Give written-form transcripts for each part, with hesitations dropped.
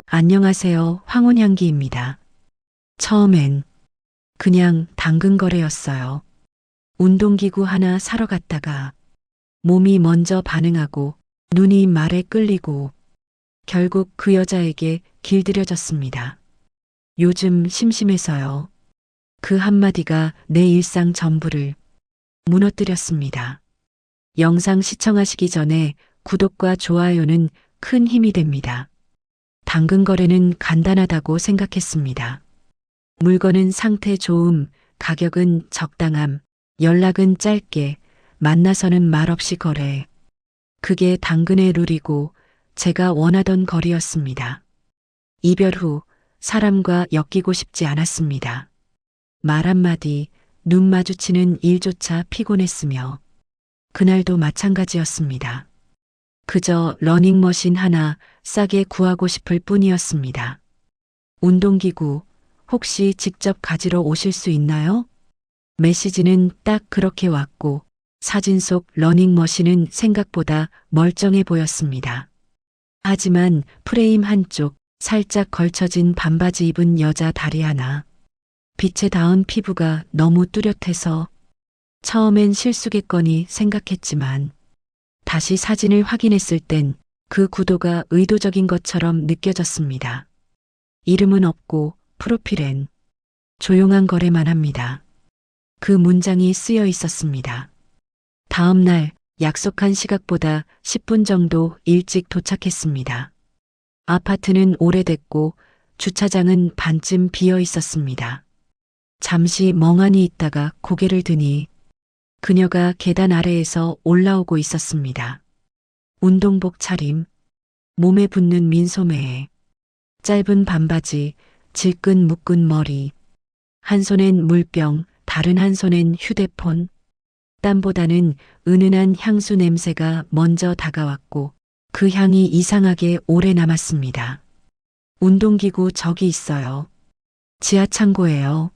안녕하세요. 황혼향기입니다. 처음엔 그냥 당근 거래였어요. 운동기구 하나 사러 갔다가 몸이 먼저 반응하고 눈이 말에 끌리고 결국 그 여자에게 길들여졌습니다. 요즘 심심해서요. 그 한마디가 내 일상 전부를 무너뜨렸습니다. 영상 시청하시기 전에 구독과 좋아요는 큰 힘이 됩니다. 당근 거래는 간단하다고 생각했습니다. 물건은 상태 좋음, 가격은 적당함, 연락은 짧게, 만나서는 말없이 거래. 그게 당근의 룰이고 제가 원하던 거리였습니다. 이별 후 사람과 엮이고 싶지 않았습니다. 말 한마디, 눈 마주치는 일조차 피곤했으며 그날도 마찬가지였습니다. 그저 러닝머신 하나 싸게 구하고 싶을 뿐이었습니다. 운동기구 혹시 직접 가지러 오실 수 있나요? 메시지는 딱 그렇게 왔고 사진 속 러닝머신은 생각보다 멀쩡해 보였습니다. 하지만 프레임 한쪽 살짝 걸쳐진 반바지 입은 여자 다리 하나, 빛에 닿은 피부가 너무 뚜렷해서 처음엔 실수겠거니 생각했지만 다시 사진을 확인했을 땐 그 구도가 의도적인 것처럼 느껴졌습니다. 이름은 없고 프로필엔 조용한 거래만 합니다. 그 문장이 쓰여 있었습니다. 다음 날 약속한 시각보다 10분 정도 일찍 도착했습니다. 아파트는 오래됐고 주차장은 반쯤 비어 있었습니다. 잠시 멍하니 있다가 고개를 드니 그녀가 계단 아래에서 올라오고 있었습니다. 운동복 차림, 몸에 붙는 민소매에 짧은 반바지, 질끈 묶은 머리, 한 손엔 물병, 다른 한 손엔 휴대폰, 땀보다는 은은한 향수 냄새가 먼저 다가왔고 그 향이 이상하게 오래 남았습니다. 운동기구 저기 있어요. 지하 창고예요.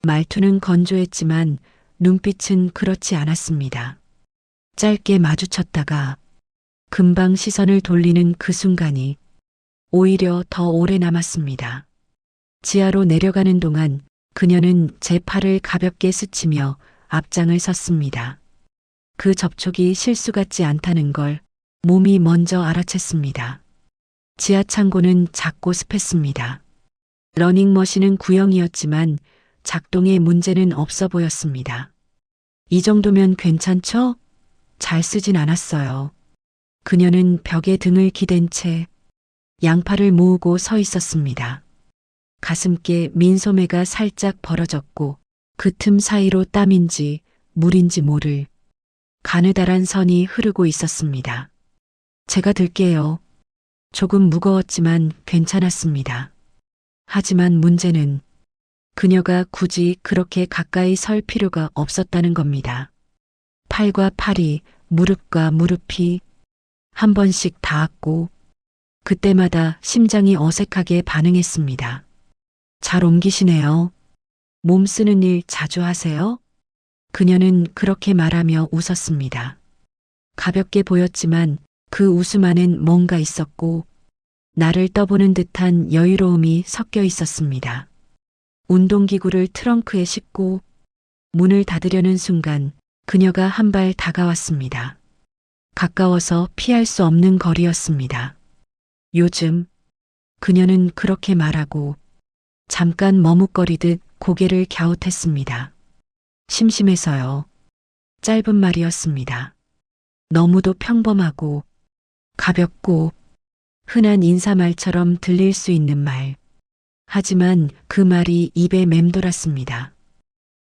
말투는 건조했지만 눈빛은 그렇지 않았습니다. 짧게 마주쳤다가 금방 시선을 돌리는 그 순간이 오히려 더 오래 남았습니다. 지하로 내려가는 동안 그녀는 제 팔을 가볍게 스치며 앞장을 섰습니다. 그 접촉이 실수 같지 않다는 걸 몸이 먼저 알아챘습니다. 지하 창고는 작고 습했습니다. 러닝머신은 구형이었지만 작동에 문제는 없어 보였습니다. 이 정도면 괜찮죠? 잘 쓰진 않았어요. 그녀는 벽에 등을 기댄 채 양팔을 모으고 서 있었습니다. 가슴께 민소매가 살짝 벌어졌고 그 틈 사이로 땀인지 물인지 모를 가느다란 선이 흐르고 있었습니다. 제가 들게요. 조금 무거웠지만 괜찮았습니다. 하지만 문제는 그녀가 굳이 그렇게 가까이 설 필요가 없었다는 겁니다. 팔과 팔이, 무릎과 무릎이 한 번씩 닿았고 그때마다 심장이 어색하게 반응했습니다. 잘 옮기시네요. 몸 쓰는 일 자주 하세요? 그녀는 그렇게 말하며 웃었습니다. 가볍게 보였지만 그 웃음 안엔 뭔가 있었고 나를 떠보는 듯한 여유로움이 섞여 있었습니다. 운동기구를 트렁크에 싣고 문을 닫으려는 순간 그녀가 한 발 다가왔습니다. 가까워서 피할 수 없는 거리였습니다. 요즘 그녀는 그렇게 말하고 잠깐 머뭇거리듯 고개를 갸웃했습니다. 심심해서요. 짧은 말이었습니다. 너무도 평범하고 가볍고 흔한 인사말처럼 들릴 수 있는 말. 하지만 그 말이 입에 맴돌았습니다.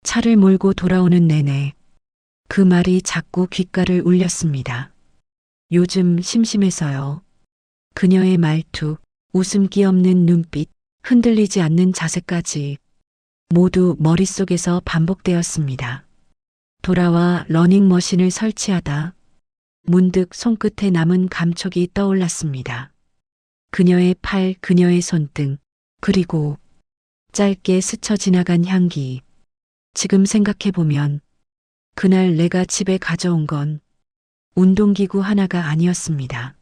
차를 몰고 돌아오는 내내 그 말이 자꾸 귓가를 울렸습니다. 요즘 심심해서요. 그녀의 말투, 웃음기 없는 눈빛, 흔들리지 않는 자세까지 모두 머릿속에서 반복되었습니다. 돌아와 러닝머신을 설치하다 문득 손끝에 남은 감촉이 떠올랐습니다. 그녀의 팔, 그녀의 손등, 그리고 짧게 스쳐 지나간 향기. 지금 생각해보면 그날 내가 집에 가져온 건 운동기구 하나가 아니었습니다.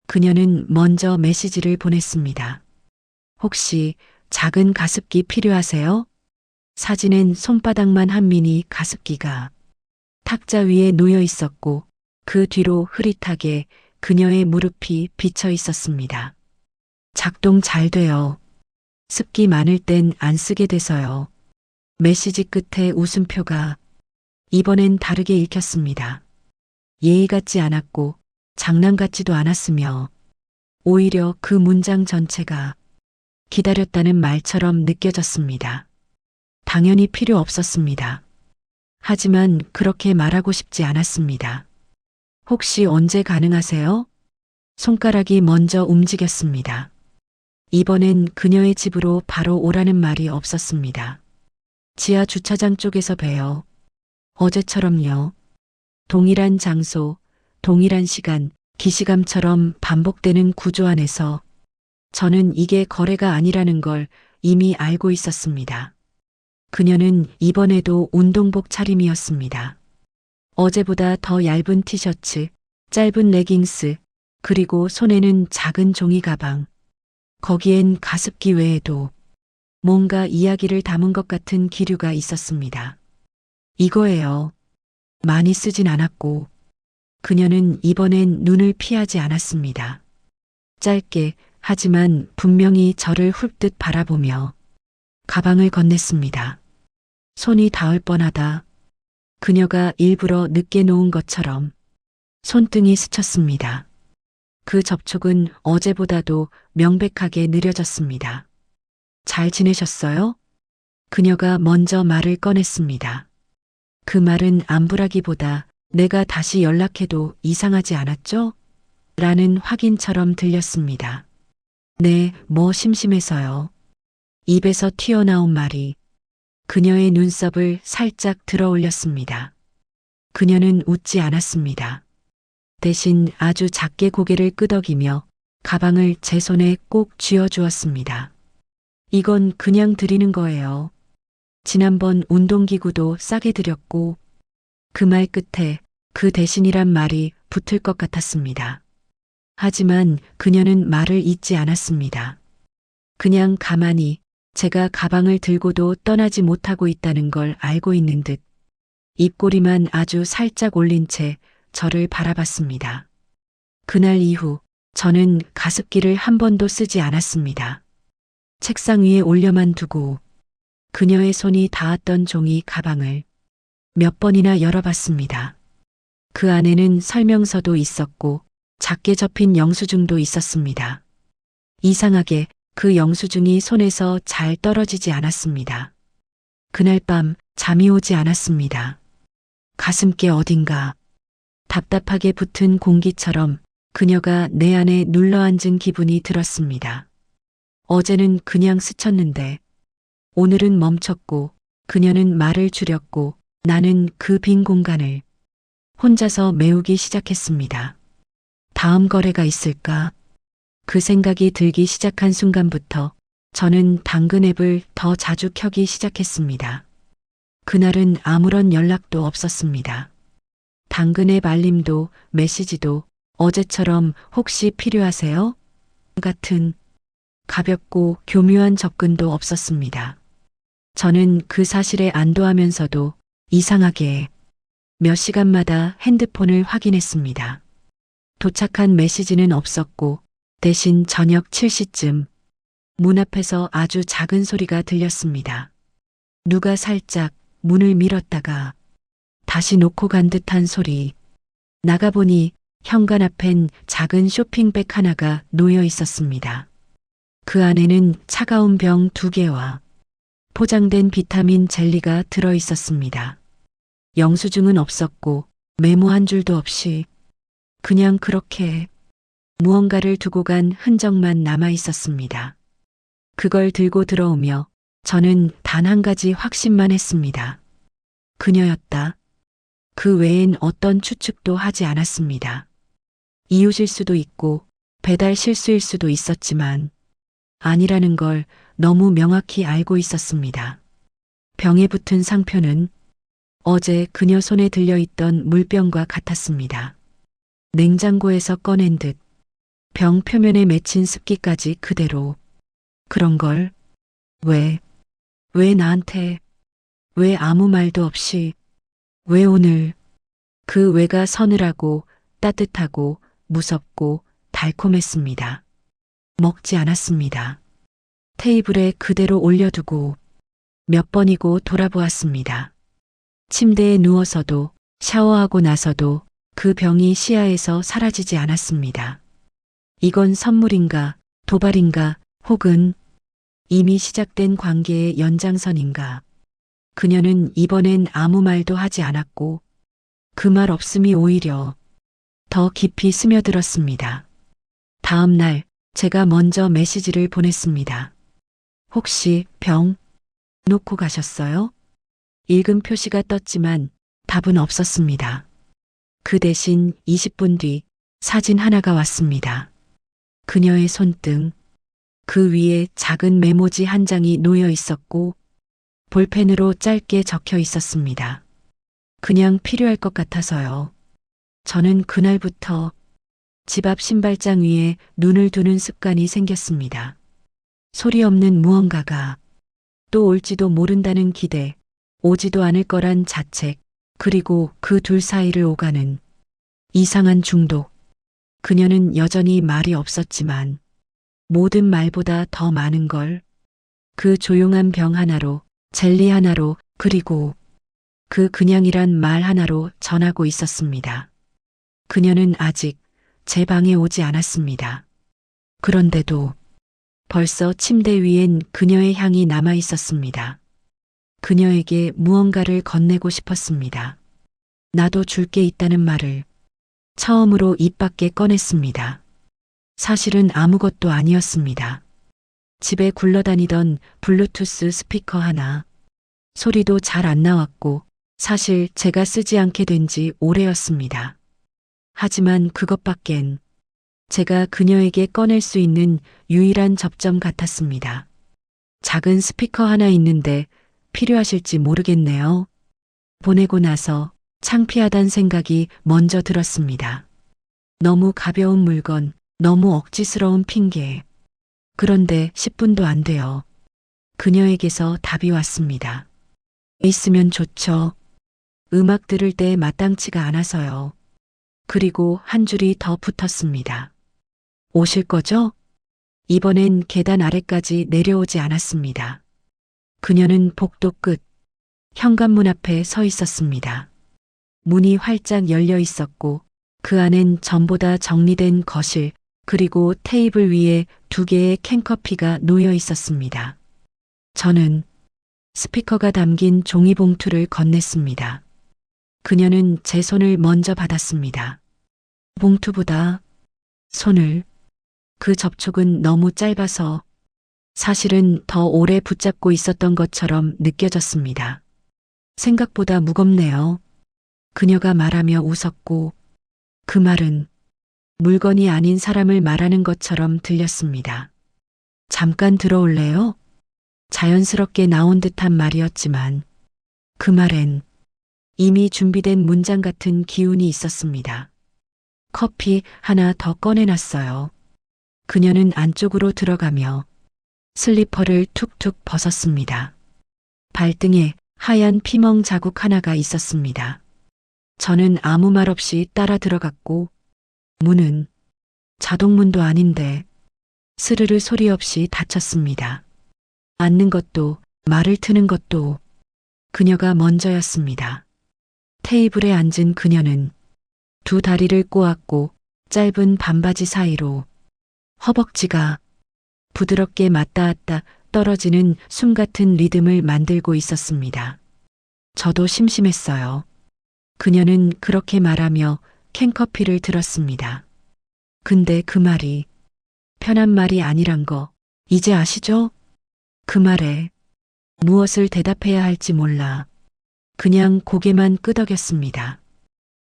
그녀는 먼저 메시지를 보냈습니다. 혹시 작은 가습기 필요하세요? 사진엔 손바닥만 한 미니 가습기가 탁자 위에 놓여 있었고 그 뒤로 흐릿하게 그녀의 무릎이 비쳐 있었습니다. 작동 잘 돼요. 습기 많을 땐 안 쓰게 돼서요. 메시지 끝에 웃음표가 이번엔 다르게 읽혔습니다. 예의 같지 않았고 장난 같지도 않았으며 오히려 그 문장 전체가 기다렸다는 말처럼 느껴졌습니다. 당연히 필요 없었습니다. 하지만 그렇게 말하고 싶지 않았습니다. 혹시 언제 가능하세요? 손가락이 먼저 움직였습니다. 이번엔 그녀의 집으로 바로 오라는 말이 없었습니다. 지하 주차장 쪽에서 봬요. 어제처럼요. 동일한 장소, 동일한 시간, 기시감처럼 반복되는 구조 안에서 저는 이게 거래가 아니라는 걸 이미 알고 있었습니다. 그녀는 이번에도 운동복 차림이었습니다. 어제보다 더 얇은 티셔츠, 짧은 레깅스, 그리고 손에는 작은 종이 가방. 거기엔 가습기 외에도 뭔가 이야기를 담은 것 같은 기류가 있었습니다. 이거예요. 많이 쓰진 않았고 그녀는 이번엔 눈을 피하지 않았습니다. 짧게 하지만 분명히 저를 훑듯 바라보며 가방을 건넸습니다. 손이 닿을 뻔하다. 그녀가 일부러 늦게 놓은 것처럼 손등이 스쳤습니다. 그 접촉은 어제보다도 명백하게 느려졌습니다. 잘 지내셨어요? 그녀가 먼저 말을 꺼냈습니다. 그 말은 안부라기보다 내가 다시 연락해도 이상하지 않았죠? 라는 확인처럼 들렸습니다. 네, 뭐 심심해서요. 입에서 튀어나온 말이 그녀의 눈썹을 살짝 들어 올렸습니다. 그녀는 웃지 않았습니다. 대신 아주 작게 고개를 끄덕이며 가방을 제 손에 꼭 쥐어주었습니다. 이건 그냥 드리는 거예요. 지난번 운동기구도 싸게 드렸고 그 말 끝에 그 대신이란 말이 붙을 것 같았습니다. 하지만 그녀는 말을 잇지 않았습니다. 그냥 가만히 제가 가방을 들고도 떠나지 못하고 있다는 걸 알고 있는 듯 입꼬리만 아주 살짝 올린 채 저를 바라봤습니다. 그날 이후 저는 가습기를 한 번도 쓰지 않았습니다. 책상 위에 올려만 두고 그녀의 손이 닿았던 종이 가방을 몇 번이나 열어봤습니다. 그 안에는 설명서도 있었고 작게 접힌 영수증도 있었습니다. 이상하게 그 영수증이 손에서 잘 떨어지지 않았습니다. 그날 밤 잠이 오지 않았습니다. 가슴께 어딘가 답답하게 붙은 공기처럼 그녀가 내 안에 눌러앉은 기분이 들었습니다. 어제는 그냥 스쳤는데 오늘은 멈췄고 그녀는 말을 줄였고 나는 그 빈 공간을 혼자서 메우기 시작했습니다. 다음 거래가 있을까? 그 생각이 들기 시작한 순간부터 저는 당근 앱을 더 자주 켜기 시작했습니다. 그날은 아무런 연락도 없었습니다. 당근 앱 알림도 메시지도 어제처럼 혹시 필요하세요? 같은 가볍고 교묘한 접근도 없었습니다. 저는 그 사실에 안도하면서도 이상하게 몇 시간마다 핸드폰을 확인했습니다. 도착한 메시지는 없었고 대신 저녁 7시쯤 문 앞에서 아주 작은 소리가 들렸습니다. 누가 살짝 문을 밀었다가 다시 놓고 간 듯한 소리. 나가보니 현관 앞엔 작은 쇼핑백 하나가 놓여 있었습니다. 그 안에는 차가운 병 2개와 포장된 비타민 젤리가 들어 있었습니다. 영수증은 없었고 메모 한 줄도 없이 그냥 그렇게 무언가를 두고 간 흔적만 남아 있었습니다. 그걸 들고 들어오며 저는 단 한 가지 확신만 했습니다. 그녀였다. 그 외엔 어떤 추측도 하지 않았습니다. 이웃일 수도 있고 배달 실수일 수도 있었지만 아니라는 걸 너무 명확히 알고 있었습니다. 병에 붙은 상표는 어제 그녀 손에 들려있던 물병과 같았습니다. 냉장고에서 꺼낸 듯 병 표면에 맺힌 습기까지 그대로 그런 걸 왜 나한테, 왜 아무 말도 없이, 왜 오늘, 그 왜가 서늘하고 따뜻하고 무섭고 달콤했습니다. 먹지 않았습니다. 테이블에 그대로 올려두고 몇 번이고 돌아보았습니다. 침대에 누워서도 샤워하고 나서도 그 병이 시야에서 사라지지 않았습니다. 이건 선물인가, 도발인가, 혹은 이미 시작된 관계의 연장선인가. 그녀는 이번엔 아무 말도 하지 않았고 그 말 없음이 오히려 더 깊이 스며들었습니다. 다음 날 제가 먼저 메시지를 보냈습니다. 혹시 병 놓고 가셨어요? 읽은 표시가 떴지만 답은 없었습니다. 그 대신 20분 뒤 사진 하나가 왔습니다. 그녀의 손등, 그 위에 작은 메모지 한 장이 놓여 있었고 볼펜으로 짧게 적혀 있었습니다. 그냥 필요할 것 같아서요. 저는 그날부터 집 앞 신발장 위에 눈을 두는 습관이 생겼습니다. 소리 없는 무언가가 또 올지도 모른다는 기대, 오지도 않을 거란 자책, 그리고 그 둘 사이를 오가는 이상한 중독. 그녀는 여전히 말이 없었지만 모든 말보다 더 많은 걸 그 조용한 병 하나로, 젤리 하나로, 그리고 그 그냥이란 말 하나로 전하고 있었습니다. 그녀는 아직 제 방에 오지 않았습니다. 그런데도 벌써 침대 위엔 그녀의 향이 남아 있었습니다. 그녀에게 무언가를 건네고 싶었습니다. 나도 줄 게 있다는 말을 처음으로 입 밖에 꺼냈습니다. 사실은 아무것도 아니었습니다. 집에 굴러다니던 블루투스 스피커 하나. 소리도 잘 안 나왔고 사실 제가 쓰지 않게 된 지 오래였습니다. 하지만 그것밖엔 제가 그녀에게 꺼낼 수 있는 유일한 접점 같았습니다. 작은 스피커 하나 있는데 필요하실지 모르겠네요. 보내고 나서 창피하단 생각이 먼저 들었습니다. 너무 가벼운 물건, 너무 억지스러운 핑계. 그런데 10분도 안 돼요. 그녀에게서 답이 왔습니다. 있으면 좋죠. 음악 들을 때 마땅치가 않아서요. 그리고 한 줄이 더 붙었습니다. 오실 거죠? 이번엔 계단 아래까지 내려오지 않았습니다. 그녀는 복도 끝, 현관문 앞에 서 있었습니다. 문이 활짝 열려 있었고 그 안엔 전보다 정리된 거실 그리고 테이블 위에 2개의 캔커피가 놓여 있었습니다. 저는 스피커가 담긴 종이봉투를 건넸습니다. 그녀는 제 손을 먼저 받았습니다. 봉투보다 손을, 그 접촉은 너무 짧아서 사실은 더 오래 붙잡고 있었던 것처럼 느껴졌습니다. 생각보다 무겁네요. 그녀가 말하며 웃었고 그 말은 물건이 아닌 사람을 말하는 것처럼 들렸습니다. 잠깐 들어올래요? 자연스럽게 나온 듯한 말이었지만 그 말엔 이미 준비된 문장 같은 기운이 있었습니다. 커피 하나 더 꺼내놨어요. 그녀는 안쪽으로 들어가며 슬리퍼를 툭툭 벗었습니다. 발등에 하얀 피멍 자국 하나가 있었습니다. 저는 아무 말 없이 따라 들어갔고 문은 자동문도 아닌데 스르르 소리 없이 닫혔습니다. 앉는 것도 말을 트는 것도 그녀가 먼저였습니다. 테이블에 앉은 그녀는 2 다리를 꼬았고 짧은 반바지 사이로 허벅지가 부드럽게 맞닿았다 떨어지는 숨 같은 리듬을 만들고 있었습니다. 저도 심심했어요. 그녀는 그렇게 말하며 캔커피를 들었습니다. 근데 그 말이 편한 말이 아니란 거 이제 아시죠? 그 말에 무엇을 대답해야 할지 몰라 그냥 고개만 끄덕였습니다.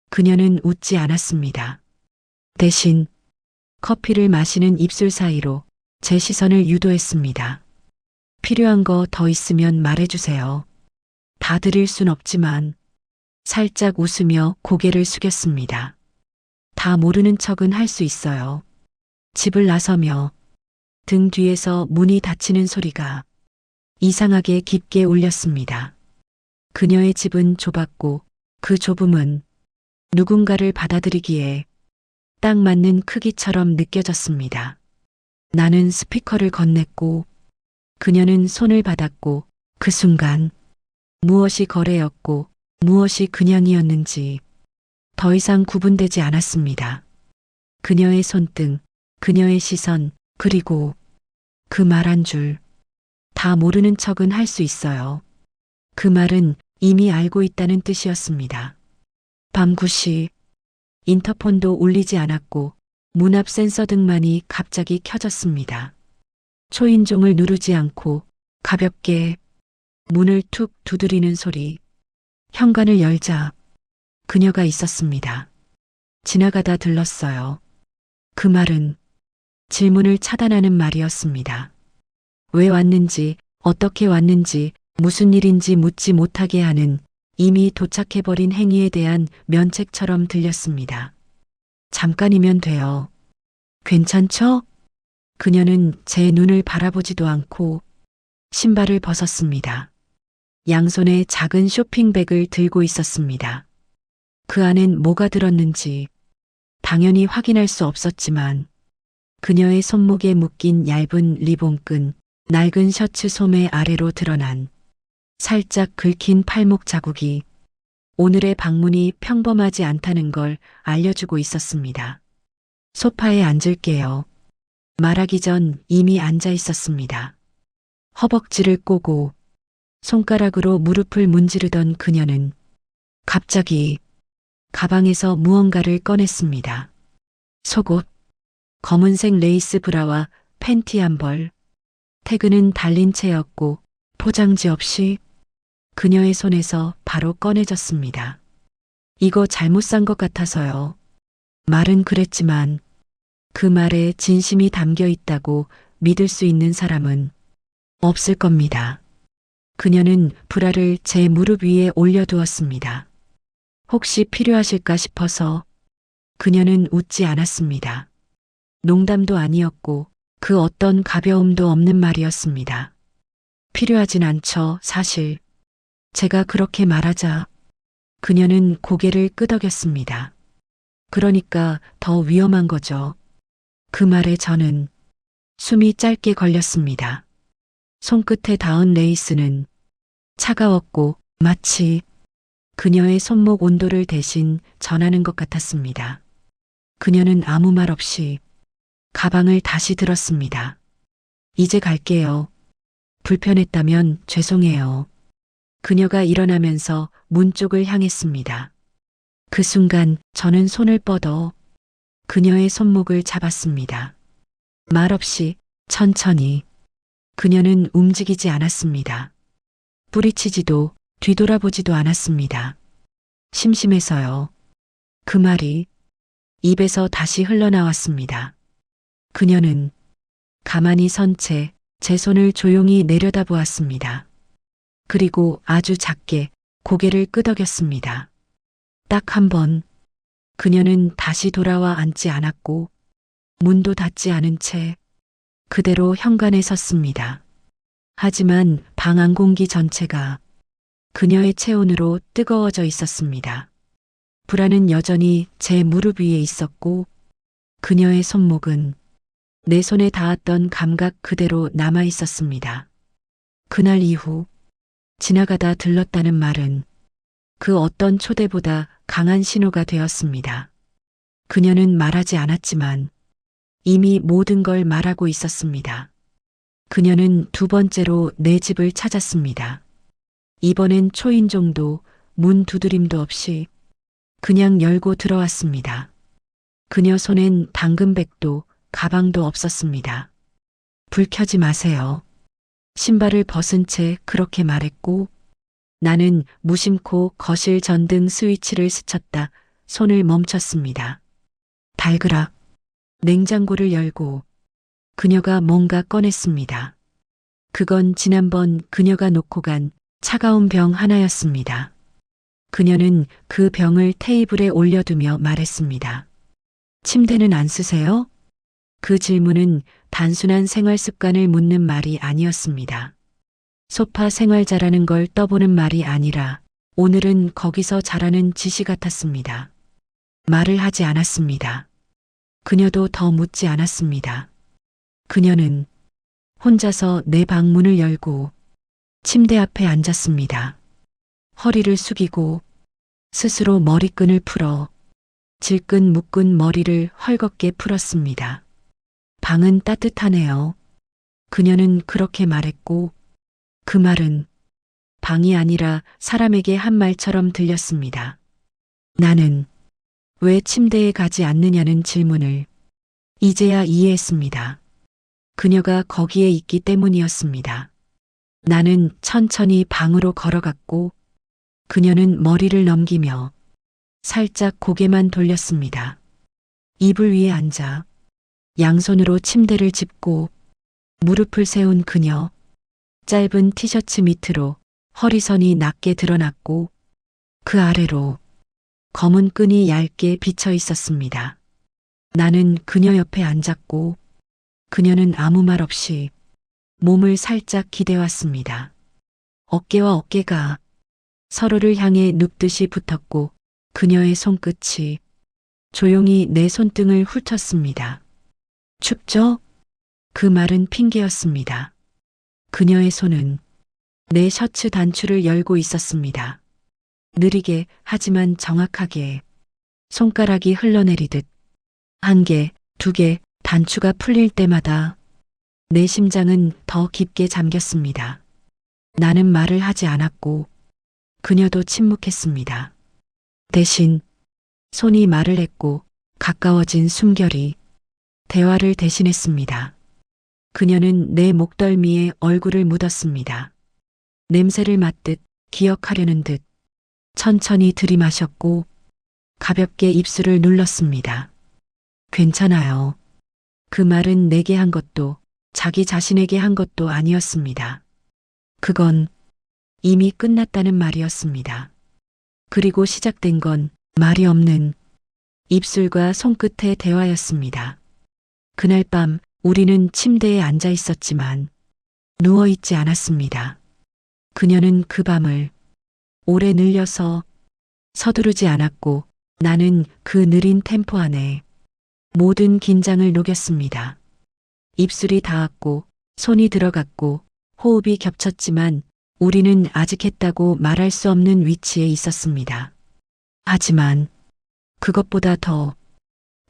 그녀는 웃지 않았습니다. 대신 커피를 마시는 입술 사이로 제 시선을 유도했습니다. 필요한 거 더 있으면 말해주세요. 다 드릴 순 없지만 살짝 웃으며 고개를 숙였습니다. 다 모르는 척은 할 수 있어요. 집을 나서며 등 뒤에서 문이 닫히는 소리가 이상하게 깊게 울렸습니다. 그녀의 집은 좁았고 그 좁음은 누군가를 받아들이기에 딱 맞는 크기처럼 느껴졌습니다. 나는 스피커를 건넸고 그녀는 손을 받았고 그 순간 무엇이 거래였고 무엇이 그냥이었는지 더 이상 구분되지 않았습니다. 그녀의 손등, 그녀의 시선, 그리고 그 말 한 줄. 다 모르는 척은 할 수 있어요. 그 말은 이미 알고 있다는 뜻이었습니다. 밤 9시 인터폰도 울리지 않았고 문 앞 센서 등만이 갑자기 켜졌습니다. 초인종을 누르지 않고 가볍게 문을 툭 두드리는 소리. 현관을 열자 그녀가 있었습니다. 지나가다 들렀어요. 그 말은 질문을 차단하는 말이었습니다. 왜 왔는지, 어떻게 왔는지, 무슨 일인지 묻지 못하게 하는 이미 도착해버린 행위에 대한 면책처럼 들렸습니다. 잠깐이면 돼요. 괜찮죠? 그녀는 제 눈을 바라보지도 않고 신발을 벗었습니다. 양손에 작은 쇼핑백을 들고 있었습니다. 그 안엔 뭐가 들었는지 당연히 확인할 수 없었지만 그녀의 손목에 묶인 얇은 리본끈, 낡은 셔츠 소매 아래로 드러난 살짝 긁힌 팔목 자국이 오늘의 방문이 평범하지 않다는 걸 알려주고 있었습니다. 소파에 앉을게요. 말하기 전 이미 앉아 있었습니다. 허벅지를 꼬고 손가락으로 무릎을 문지르던 그녀는 갑자기 가방에서 무언가를 꺼냈습니다. 속옷, 검은색 레이스 브라와 팬티 한 벌, 태그는 달린 채였고 포장지 없이 그녀의 손에서 바로 꺼내졌습니다. 이거 잘못 산 것 같아서요. 말은 그랬지만 그 말에 진심이 담겨 있다고 믿을 수 있는 사람은 없을 겁니다. 그녀는 브라를 제 무릎 위에 올려두었습니다. 혹시 필요하실까 싶어서. 그녀는 웃지 않았습니다. 농담도 아니었고 그 어떤 가벼움도 없는 말이었습니다. 필요하진 않죠, 사실. 제가 그렇게 말하자 그녀는 고개를 끄덕였습니다. 그러니까 더 위험한 거죠. 그 말에 저는 숨이 짧게 걸렸습니다. 손끝에 닿은 레이스는 차가웠고 마치 그녀의 손목 온도를 대신 전하는 것 같았습니다. 그녀는 아무 말 없이 가방을 다시 들었습니다. 이제 갈게요. 불편했다면 죄송해요. 그녀가 일어나면서 문 쪽을 향했습니다. 그 순간 저는 손을 뻗어 그녀의 손목을 잡았습니다. 말없이 천천히. 그녀는 움직이지 않았습니다. 뿌리치지도 뒤돌아보지도 않았습니다. 심심해서요. 그 말이 입에서 다시 흘러나왔습니다. 그녀는 가만히 선 채 제 손을 조용히 내려다보았습니다. 그리고 아주 작게 고개를 끄덕였습니다. 딱 한 번. 그녀는 다시 돌아와 앉지 않았고 문도 닫지 않은 채 그대로 현관에 섰습니다. 하지만 방 안 공기 전체가 그녀의 체온으로 뜨거워져 있었습니다. 브라는 여전히 제 무릎 위에 있었고 그녀의 손목은 내 손에 닿았던 감각 그대로 남아 있었습니다. 그날 이후 지나가다 들렀다는 말은 그 어떤 초대보다 강한 신호가 되었습니다. 그녀는 말하지 않았지만 이미 모든 걸 말하고 있었습니다. 그녀는 두 번째로 내 집을 찾았습니다. 이번엔 초인종도 문 두드림도 없이 그냥 열고 들어왔습니다. 그녀 손엔 당근백도 가방도 없었습니다. 불 켜지 마세요. 신발을 벗은 채 그렇게 말했고 나는 무심코 거실 전등 스위치를 스쳤다 손을 멈췄습니다. 달그락. 냉장고를 열고 그녀가 뭔가 꺼냈습니다. 그건 지난번 그녀가 놓고 간 차가운 병 하나였습니다. 그녀는 그 병을 테이블에 올려두며 말했습니다. 침대는 안 쓰세요? 그 질문은 단순한 생활 습관을 묻는 말이 아니었습니다. 소파 생활 잘하는 걸 떠보는 말이 아니라 오늘은 거기서 자라는 지시 같았습니다. 말을 하지 않았습니다. 그녀도 더 묻지 않았습니다. 그녀는 혼자서 내 방문을 열고 침대 앞에 앉았습니다. 허리를 숙이고 스스로 머리끈을 풀어 질끈 묶은 머리를 헐겁게 풀었습니다. 방은 따뜻하네요. 그녀는 그렇게 말했고 그 말은 방이 아니라 사람에게 한 말처럼 들렸습니다. 나는 왜 침대에 가지 않느냐는 질문을 이제야 이해했습니다. 그녀가 거기에 있기 때문이었습니다. 나는 천천히 방으로 걸어갔고 그녀는 머리를 넘기며 살짝 고개만 돌렸습니다. 이불 위에 앉아 양손으로 침대를 짚고 무릎을 세운 그녀. 짧은 티셔츠 밑으로 허리선이 낮게 드러났고 그 아래로 검은 끈이 얇게 비쳐 있었습니다. 나는 그녀 옆에 앉았고 그녀는 아무 말 없이 몸을 살짝 기대왔습니다. 어깨와 어깨가 서로를 향해 눕듯이 붙었고 그녀의 손끝이 조용히 내 손등을 훑었습니다. 춥죠? 그 말은 핑계였습니다. 그녀의 손은 내 셔츠 단추를 열고 있었습니다. 느리게 하지만 정확하게 손가락이 흘러내리듯 한 개, 두 개 단추가 풀릴 때마다 내 심장은 더 깊게 잠겼습니다. 나는 말을 하지 않았고 그녀도 침묵했습니다. 대신 손이 말을 했고 가까워진 숨결이 대화를 대신했습니다. 그녀는 내 목덜미에 얼굴을 묻었습니다. 냄새를 맡듯 기억하려는 듯 천천히 들이마셨고 가볍게 입술을 눌렀습니다. 괜찮아요. 그 말은 내게 한 것도 자기 자신에게 한 것도 아니었습니다. 그건 이미 끝났다는 말이었습니다. 그리고 시작된 건 말이 없는 입술과 손끝의 대화였습니다. 그날 밤 우리는 침대에 앉아 있었지만 누워 있지 않았습니다. 그녀는 그 밤을 오래 늘려서 서두르지 않았고 나는 그 느린 템포 안에 모든 긴장을 녹였습니다. 입술이 닿았고 손이 들어갔고 호흡이 겹쳤지만 우리는 아직 했다고 말할 수 없는 위치에 있었습니다. 하지만 그것보다 더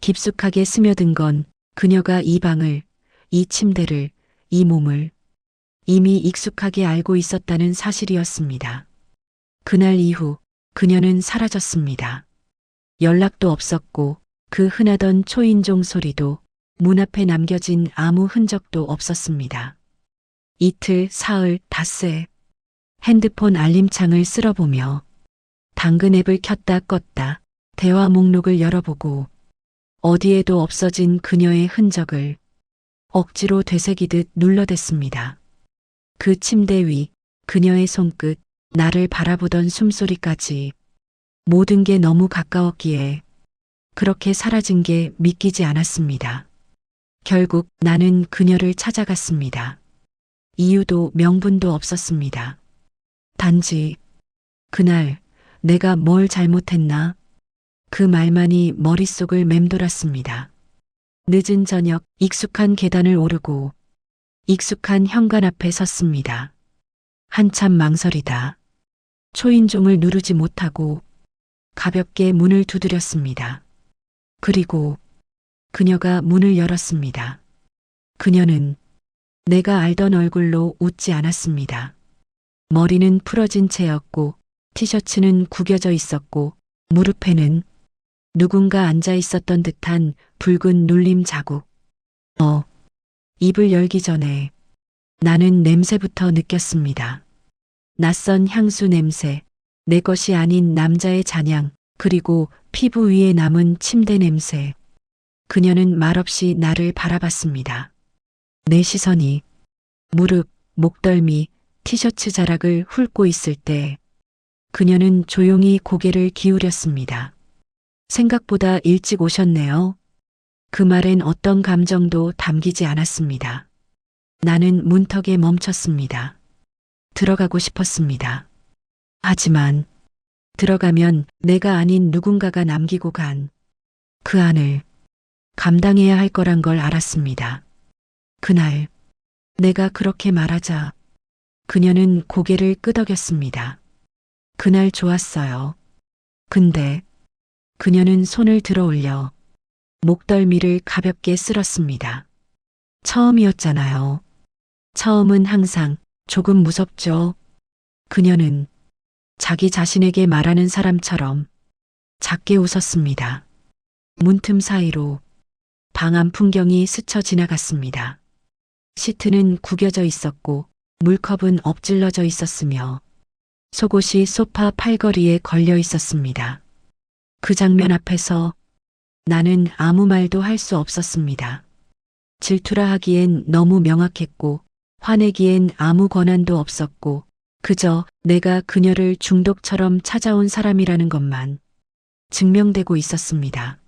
깊숙하게 스며든 건 그녀가 이 방을, 이 침대를, 이 몸을 이미 익숙하게 알고 있었다는 사실이었습니다. 그날 이후 그녀는 사라졌습니다. 연락도 없었고 그 흔하던 초인종 소리도 문 앞에 남겨진 아무 흔적도 없었습니다. 이틀, 사흘, 닷새 핸드폰 알림창을 쓸어보며 당근 앱을 켰다 껐다 대화 목록을 열어보고 어디에도 없어진 그녀의 흔적을 억지로 되새기듯 눌러댔습니다. 그 침대 위, 그녀의 손끝, 나를 바라보던 숨소리까지 모든 게 너무 가까웠기에 그렇게 사라진 게 믿기지 않았습니다. 결국 나는 그녀를 찾아갔습니다. 이유도 명분도 없었습니다. 단지 그날 내가 뭘 잘못했나? 그 말만이 머릿속을 맴돌았습니다. 늦은 저녁 익숙한 계단을 오르고 익숙한 현관 앞에 섰습니다. 한참 망설이다. 초인종을 누르지 못하고 가볍게 문을 두드렸습니다. 그리고 그녀가 문을 열었습니다. 그녀는 내가 알던 얼굴로 웃지 않았습니다. 머리는 풀어진 채였고 티셔츠는 구겨져 있었고 무릎에는 누군가 앉아 있었던 듯한 붉은 눌림 자국. 입을 열기 전에 나는 냄새부터 느꼈습니다. 낯선 향수 냄새, 내 것이 아닌 남자의 잔향, 그리고 피부 위에 남은 침대 냄새. 그녀는 말없이 나를 바라봤습니다. 내 시선이 무릎, 목덜미, 티셔츠 자락을 훑고 있을 때 그녀는 조용히 고개를 기울였습니다. 생각보다 일찍 오셨네요. 그 말엔 어떤 감정도 담기지 않았습니다. 나는 문턱에 멈췄습니다. 들어가고 싶었습니다. 하지만 들어가면 내가 아닌 누군가가 남기고 간 그 안을 감당해야 할 거란 걸 알았습니다. 그날 내가 그렇게 말하자 그녀는 고개를 끄덕였습니다. 그날 좋았어요. 근데 그녀는 손을 들어 올려 목덜미를 가볍게 쓸었습니다. 처음이었잖아요. 처음은 항상 조금 무섭죠. 그녀는 자기 자신에게 말하는 사람처럼 작게 웃었습니다. 문틈 사이로 방 안 풍경이 스쳐 지나갔습니다. 시트는 구겨져 있었고 물컵은 엎질러져 있었으며 속옷이 소파 팔걸이에 걸려 있었습니다. 그 장면 앞에서 나는 아무 말도 할 수 없었습니다. 질투라 하기엔 너무 명확했고 화내기엔 아무 권한도 없었고 그저 내가 그녀를 중독처럼 찾아온 사람이라는 것만 증명되고 있었습니다.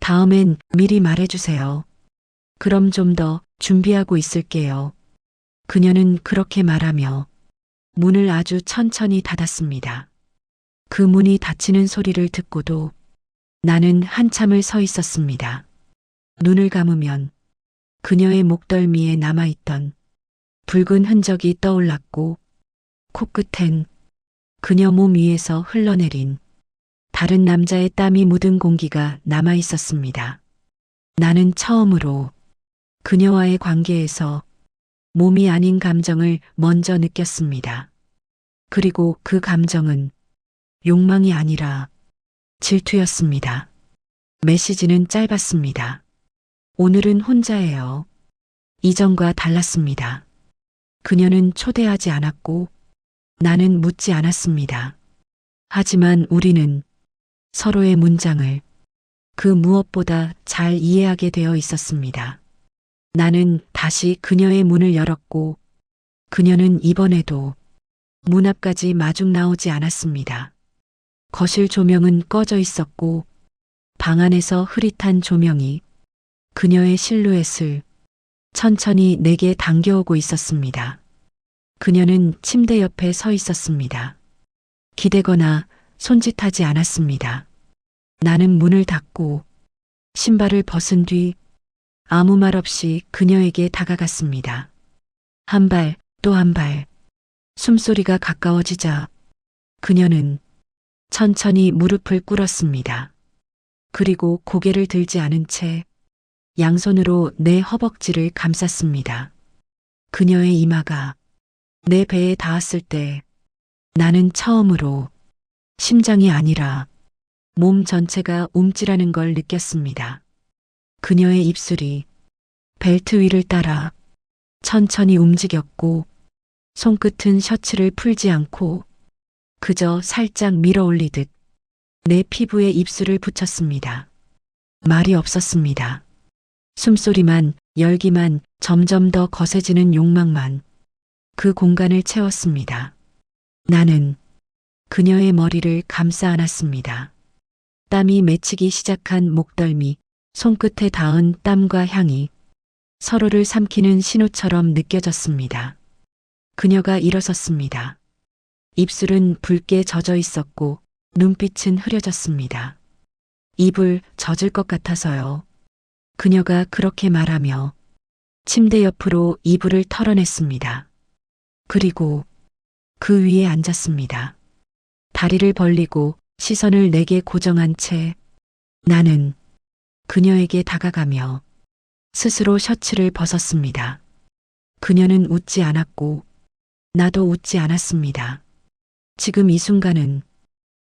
다음엔 미리 말해주세요. 그럼 좀 더 준비하고 있을게요. 그녀는 그렇게 말하며 문을 아주 천천히 닫았습니다. 그 문이 닫히는 소리를 듣고도 나는 한참을 서 있었습니다. 눈을 감으면 그녀의 목덜미에 남아있던 붉은 흔적이 떠올랐고 코끝엔 그녀 몸 위에서 흘러내린 다른 남자의 땀이 묻은 공기가 남아 있었습니다. 나는 처음으로 그녀와의 관계에서 몸이 아닌 감정을 먼저 느꼈습니다. 그리고 그 감정은 욕망이 아니라 질투였습니다. 메시지는 짧았습니다. 오늘은 혼자예요. 이전과 달랐습니다. 그녀는 초대하지 않았고 나는 묻지 않았습니다. 하지만 우리는 서로의 문장을 그 무엇보다 잘 이해하게 되어 있었습니다. 나는 다시 그녀의 문을 열었고 그녀는 이번에도 문 앞까지 마중 나오지 않았습니다. 거실 조명은 꺼져 있었고 방 안에서 흐릿한 조명이 그녀의 실루엣을 천천히 내게 당겨오고 있었습니다. 그녀는 침대 옆에 서 있었습니다. 기대거나 손짓하지 않았습니다. 나는 문을 닫고 신발을 벗은 뒤 아무 말 없이 그녀에게 다가갔습니다. 한 발, 또 한 발. 숨소리가 가까워지자 그녀는 천천히 무릎을 꿇었습니다. 그리고 고개를 들지 않은 채 양손으로 내 허벅지를 감쌌습니다. 그녀의 이마가 내 배에 닿았을 때 나는 처음으로 심장이 아니라 몸 전체가 움찔하는 걸 느꼈습니다. 그녀의 입술이 벨트 위를 따라 천천히 움직였고 손끝은 셔츠를 풀지 않고 그저 살짝 밀어 올리듯 내 피부에 입술을 붙였습니다. 말이 없었습니다. 숨소리만, 열기만, 점점 더 거세지는 욕망만 그 공간을 채웠습니다. 나는 그녀의 머리를 감싸 안았습니다. 땀이 맺히기 시작한 목덜미, 손끝에 닿은 땀과 향이 서로를 삼키는 신호처럼 느껴졌습니다. 그녀가 일어섰습니다. 입술은 붉게 젖어 있었고 눈빛은 흐려졌습니다. 입을 젖을 것 같아서요. 그녀가 그렇게 말하며 침대 옆으로 이불을 털어냈습니다. 그리고 그 위에 앉았습니다. 다리를 벌리고 시선을 내게 고정한 채 나는 그녀에게 다가가며 스스로 셔츠를 벗었습니다. 그녀는 웃지 않았고 나도 웃지 않았습니다. 지금 이 순간은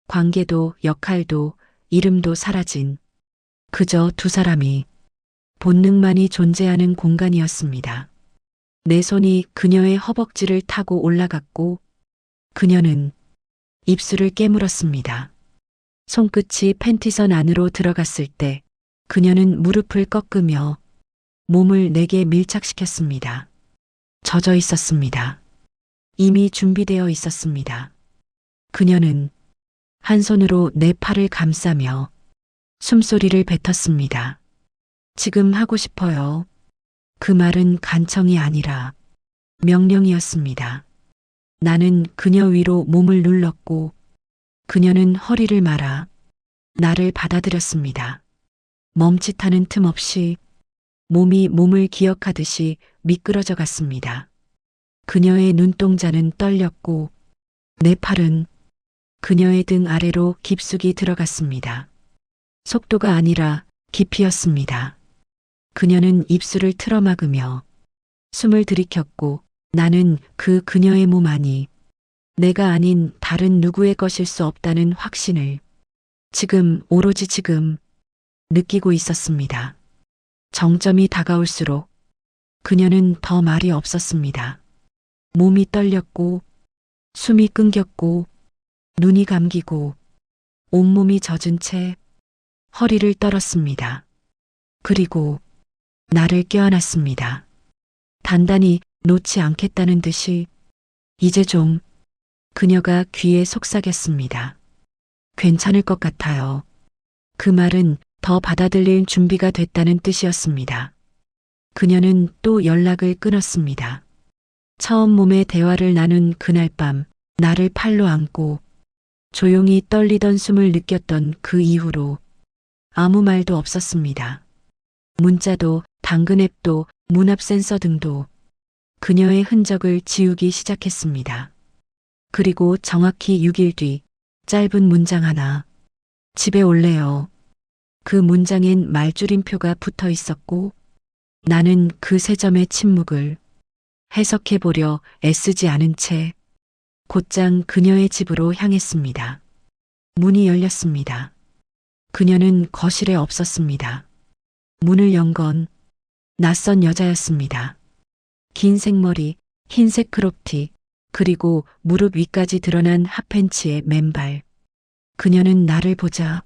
관계도 역할도 이름도 사라진 그저 두 사람이 본능만이 존재하는 공간이었습니다. 내 손이 그녀의 허벅지를 타고 올라갔고 그녀는 입술을 깨물었습니다. 손끝이 팬티선 안으로 들어갔을 때 그녀는 무릎을 꺾으며 몸을 내게 밀착시켰습니다. 젖어 있었습니다. 이미 준비되어 있었습니다. 그녀는 한 손으로 내 팔을 감싸며 숨소리를 뱉었습니다. 지금 하고 싶어요. 그 말은 간청이 아니라 명령이었습니다. 나는 그녀 위로 몸을 눌렀고 그녀는 허리를 말아 나를 받아들였습니다. 멈칫하는 틈 없이 몸이 몸을 기억하듯이 미끄러져 갔습니다. 그녀의 눈동자는 떨렸고 내 팔은 그녀의 등 아래로 깊숙이 들어갔습니다. 속도가 아니라 깊이였습니다. 그녀는 입술을 틀어막으며 숨을 들이켰고 나는 그녀의 몸 안이 내가 아닌 다른 누구의 것일 수 없다는 확신을 지금, 오로지 지금 느끼고 있었습니다. 정점이 다가올수록 그녀는 더 말이 없었습니다. 몸이 떨렸고 숨이 끊겼고 눈이 감기고 온몸이 젖은 채 허리를 떨었습니다. 그리고 나를 껴안았습니다. 단단히 놓지 않겠다는 듯이 이제 좀 그녀가 귀에 속삭였습니다. 괜찮을 것 같아요. 그 말은 더 받아들일 준비가 됐다는 뜻이었습니다. 그녀는 또 연락을 끊었습니다. 처음 몸의 대화를 나눈 그날 밤 나를 팔로 안고 조용히 떨리던 숨을 느꼈던 그 이후로 아무 말도 없었습니다. 문자도 당근 앱도 문 앞 센서 등도 그녀의 흔적을 지우기 시작했습니다. 그리고 정확히 6일 뒤 짧은 문장 하나. 집에 올래요. 그 문장엔 말줄임표가 붙어 있었고 나는 그 세 점의 침묵을 해석해보려 애쓰지 않은 채 곧장 그녀의 집으로 향했습니다. 문이 열렸습니다. 그녀는 거실에 없었습니다. 문을 연 건 낯선 여자였습니다. 긴 생머리, 흰색 크롭티, 그리고 무릎 위까지 드러난 핫팬츠에 맨발. 그녀는 나를 보자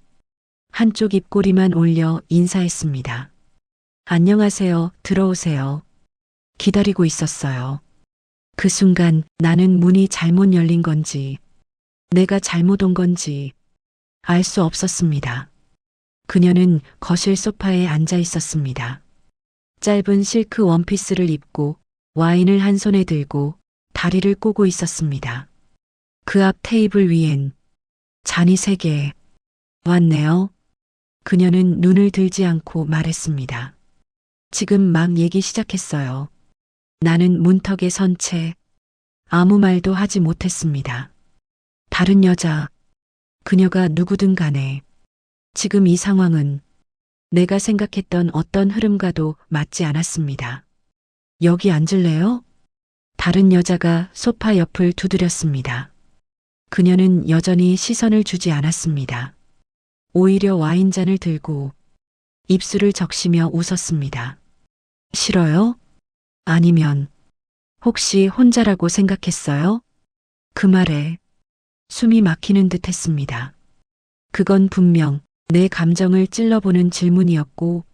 한쪽 입꼬리만 올려 인사했습니다. 안녕하세요, 들어오세요. 기다리고 있었어요. 그 순간 나는 문이 잘못 열린 건지, 내가 잘못 온 건지 알 수 없었습니다. 그녀는 거실 소파에 앉아 있었습니다. 짧은 실크 원피스를 입고 와인을 한 손에 들고 다리를 꼬고 있었습니다. 그 앞 테이블 위엔 잔이 3개. 왔네요. 그녀는 눈을 들지 않고 말했습니다. 지금 막 얘기 시작했어요. 나는 문턱에 선 채 아무 말도 하지 못했습니다. 다른 여자, 그녀가 누구든 간에 지금 이 상황은 내가 생각했던 어떤 흐름과도 맞지 않았습니다. 여기 앉을래요? 다른 여자가 소파 옆을 두드렸습니다. 그녀는 여전히 시선을 주지 않았습니다. 오히려 와인잔을 들고 입술을 적시며 웃었습니다. 싫어요? 아니면 혹시 혼자라고 생각했어요? 그 말에 숨이 막히는 듯 했습니다. 그건 분명 내 감정을 찔러보는 질문이었고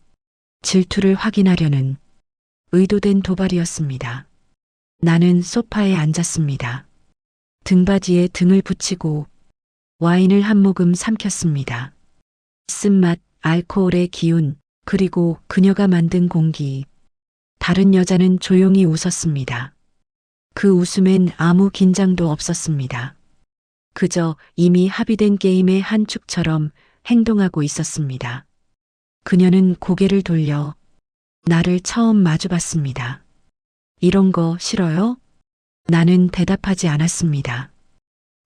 질투를 확인하려는 의도된 도발이었습니다. 나는 소파에 앉았습니다. 등받이에 등을 붙이고 와인을 한 모금 삼켰습니다. 쓴맛, 알코올의 기운, 그리고 그녀가 만든 공기. 다른 여자는 조용히 웃었습니다. 그 웃음엔 아무 긴장도 없었습니다. 그저 이미 합의된 게임의 한 축처럼 행동하고 있었습니다. 그녀는 고개를 돌려 나를 처음 마주봤습니다. 이런 거 싫어요? 나는 대답하지 않았습니다.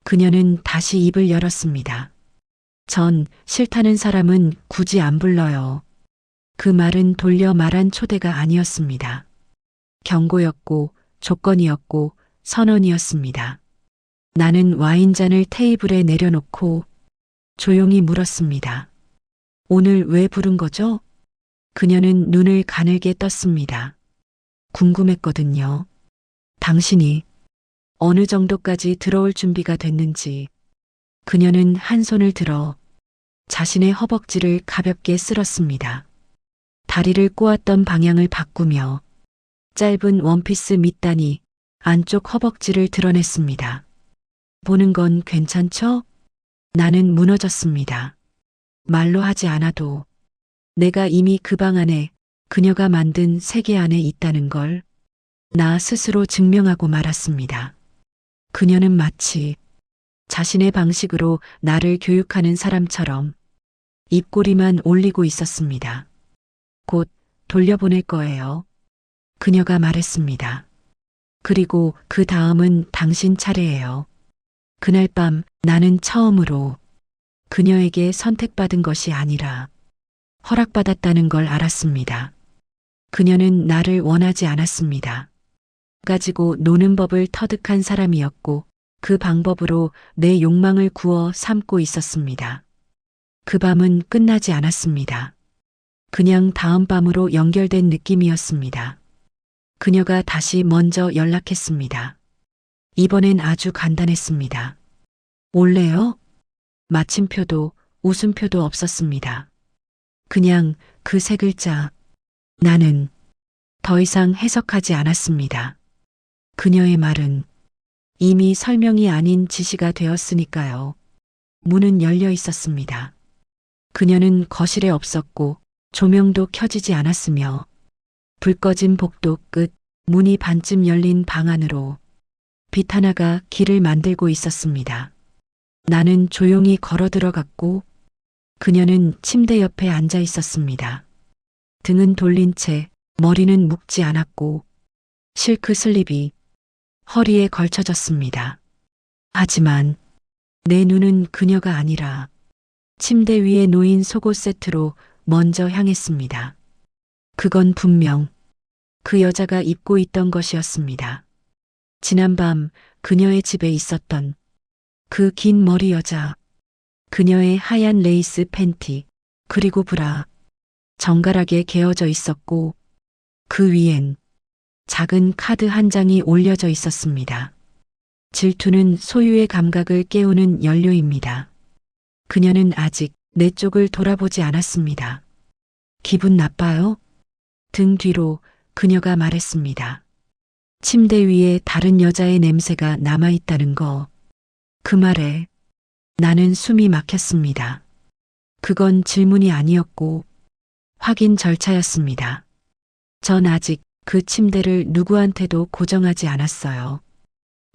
그녀는 다시 입을 열었습니다. 전 싫다는 사람은 굳이 안 불러요. 그 말은 돌려 말한 초대가 아니었습니다. 경고였고 조건이었고 선언이었습니다. 나는 와인잔을 테이블에 내려놓고 조용히 물었습니다. 오늘 왜 부른 거죠? 그녀는 눈을 가늘게 떴습니다. 궁금했거든요. 당신이 어느 정도까지 들어올 준비가 됐는지. 그녀는 한 손을 들어 자신의 허벅지를 가볍게 쓸었습니다. 다리를 꼬았던 방향을 바꾸며 짧은 원피스 밑단이 안쪽 허벅지를 드러냈습니다. 보는 건 괜찮죠? 나는 무너졌습니다. 말로 하지 않아도 내가 이미 그 방 안에 그녀가 만든 세계 안에 있다는 걸 나 스스로 증명하고 말았습니다. 그녀는 마치 자신의 방식으로 나를 교육하는 사람처럼 입꼬리만 올리고 있었습니다. 곧 돌려보낼 거예요. 그녀가 말했습니다. 그리고 그 다음은 당신 차례예요. 그날 밤 나는 처음으로 그녀에게 선택받은 것이 아니라 허락받았다는 걸 알았습니다. 그녀는 나를 원하지 않았습니다. 가지고 노는 법을 터득한 사람이었고 그 방법으로 내 욕망을 구워 삼고 있었습니다. 그 밤은 끝나지 않았습니다. 그냥 다음 밤으로 연결된 느낌이었습니다. 그녀가 다시 먼저 연락했습니다. 이번엔 아주 간단했습니다. 올래요? 마침표도 웃음표도 없었습니다. 그냥 그 세 글자. 나는 더 이상 해석하지 않았습니다. 그녀의 말은 이미 설명이 아닌 지시가 되었으니까요. 문은 열려 있었습니다. 그녀는 거실에 없었고 조명도 켜지지 않았으며 불 꺼진 복도 끝 문이 반쯤 열린 방 안으로 빛 하나가 길을 만들고 있었습니다. 나는 조용히 걸어 들어갔고 그녀는 침대 옆에 앉아 있었습니다. 등은 돌린 채 머리는 묶지 않았고 실크 슬립이 허리에 걸쳐졌습니다. 하지만 내 눈은 그녀가 아니라 침대 위에 놓인 속옷 세트로 먼저 향했습니다. 그건 분명 그 여자가 입고 있던 것이었습니다. 지난밤 그녀의 집에 있었던 그 긴 머리 여자, 그녀의 하얀 레이스 팬티, 그리고 브라, 정갈하게 개어져 있었고 그 위엔 작은 카드 한 장이 올려져 있었습니다. 질투는 소유의 감각을 깨우는 연료입니다. 그녀는 아직 내 쪽을 돌아보지 않았습니다. 기분 나빠요? 등 뒤로 그녀가 말했습니다. 침대 위에 다른 여자의 냄새가 남아있다는 거. 그 말에 나는 숨이 막혔습니다. 그건 질문이 아니었고 확인 절차였습니다. 전 아직 그 침대를 누구한테도 고정하지 않았어요.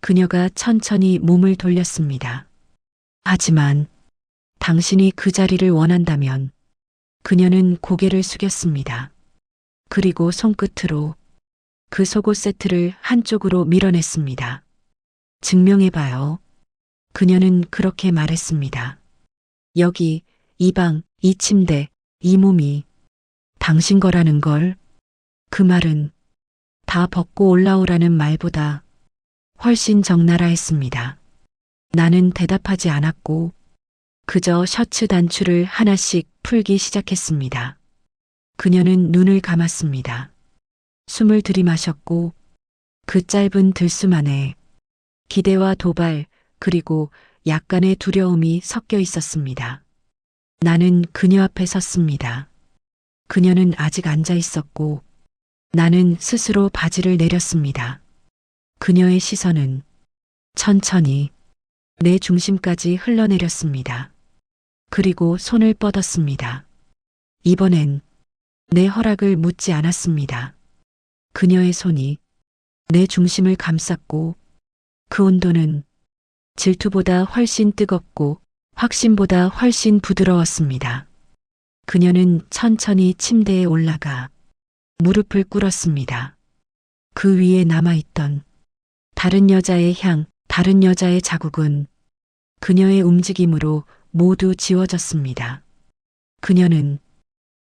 그녀가 천천히 몸을 돌렸습니다. 하지만 당신이 그 자리를 원한다면 그녀는 고개를 숙였습니다. 그리고 손끝으로 그 속옷 세트를 한쪽으로 밀어냈습니다. 증명해봐요. 그녀는 그렇게 말했습니다. 여기, 이 방, 이 침대, 이 몸이 당신 거라는 걸. 그 말은 다 벗고 올라오라는 말보다 훨씬 적나라했습니다. 나는 대답하지 않았고 그저 셔츠 단추를 하나씩 풀기 시작했습니다. 그녀는 눈을 감았습니다. 숨을 들이마셨고 그 짧은 들숨 안에 기대와 도발 그리고 약간의 두려움이 섞여 있었습니다. 나는 그녀 앞에 섰습니다. 그녀는 아직 앉아 있었고 나는 스스로 바지를 내렸습니다. 그녀의 시선은 천천히 내 중심까지 흘러내렸습니다. 그리고 손을 뻗었습니다. 이번엔 내 허락을 묻지 않았습니다. 그녀의 손이 내 중심을 감쌌고 그 온도는 질투보다 훨씬 뜨겁고 확신보다 훨씬 부드러웠습니다. 그녀는 천천히 침대에 올라가 무릎을 꿇었습니다. 그 위에 남아있던 다른 여자의 향, 다른 여자의 자국은 그녀의 움직임으로 모두 지워졌습니다. 그녀는